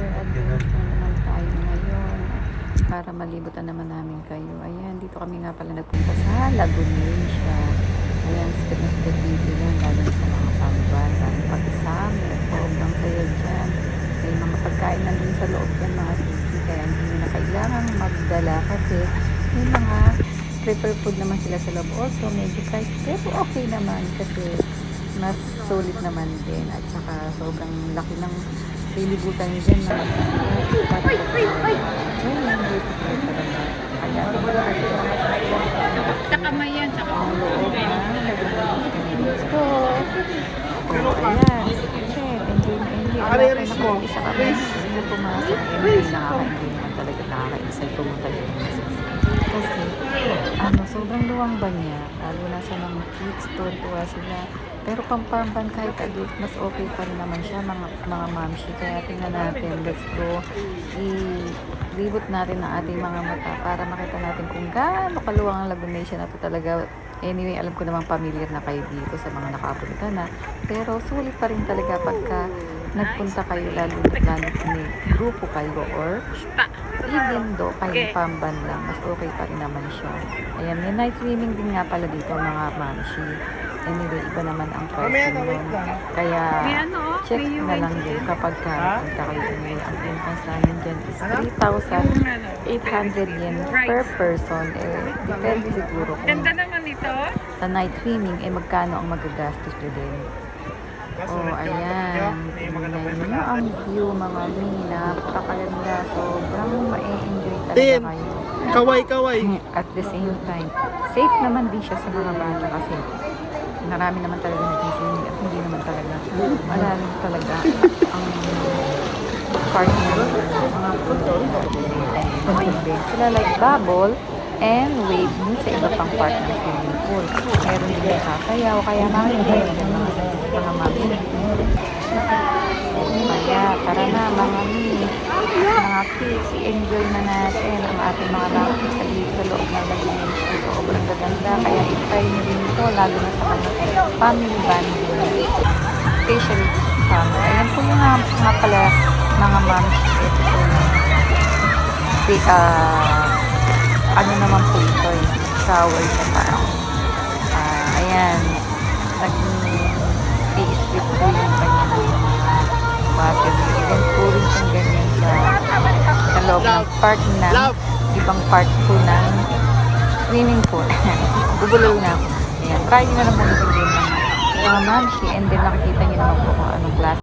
another adventure naman tayo ngayon para malibutan naman namin kayo. Ayan, dito kami nga pala nagpunta sa Lagunesia. Ayan, sikat na sikat dito yan, lalo sa mga pamban, lalo pag-isame. Sobrang saya dyan. May mga pagkain nandun sa loob dyan, mga sisi, kaya hindi nyo na kailangan magdala kasi may mga prepare food naman sila sa loob. Also, medyo price, pero okay naman kasi mas solid naman din at saka sobrang laki ng lilibutan dyan na Tsaka may yan, tsaka ang loob na let's go. Ayan, enjoy na enjoy. Ariris mo. Isa kami, gusto pumasok. Hindi nakaka-enjoy naman talaga, nakaka-excite pumunta din. Kasi, sobrang luwang ba niya, lalo na sa mga kids, tuwa sila. Pero pampamban kahit adult, mas okay pa rin naman siya, mga mamshi. Kaya tingnan natin, let's go. Ilibot natin ang ating mga mata para makita natin kung gaano kaluwang ang Lagunesia na ito talaga. Anyway, alam ko namang familiar na kayo dito sa mga nakapunta na. Pero sulit pa rin talaga pagka nagpunta kayo, lalo may grupo kayo or even though kayo pamban lang, mas okay pa rin naman siya. Ayan, may night swimming din nga pala dito mga mamshi. Anyway, iba naman ang price nun. Kaya, check na lang din kapag nagpunta kayo. Anyway, ang entrance namin dyan is 3,800 yen per person. Depende siguro kung ganda naman ito. sa night swimming, magkano ang magagastos nyo din. Ayan. Tingnan nyo ang view, mga mi. Napakaganda. Sobrang ma-enjoy talaga kayo. Kaway. At the same time, safe naman din siya sa mga bata kasi marami naman talaga nag-swimming at hindi naman talaga malalim talaga ang partner mga sila like bubble and wave din sa iba pang part ng swimming pool. Meron din yung sasayaw kaya nakikinig yung mga mami. Kaya tara na mga mga kids, i-enjoy na natin ang ating mga nakikita dito sa loob ng Lagunesia. Sobrang gaganda, kaya i-try nyo din ito, lalo na sa mga family bonding, especially this summer. Ayan po yung mga pala mga moms. Ito po ano naman po ito, shower sa parang ayan, nag-i-strip po yung kanyang mga water. Even po rin kung ganyan sa loob ng part ng ibang part po ng swimming pool. Bubulol na ako. Ayan, try nyo na lang po nito din ng mga mamshi and then nakikita nyo naman po kung anong class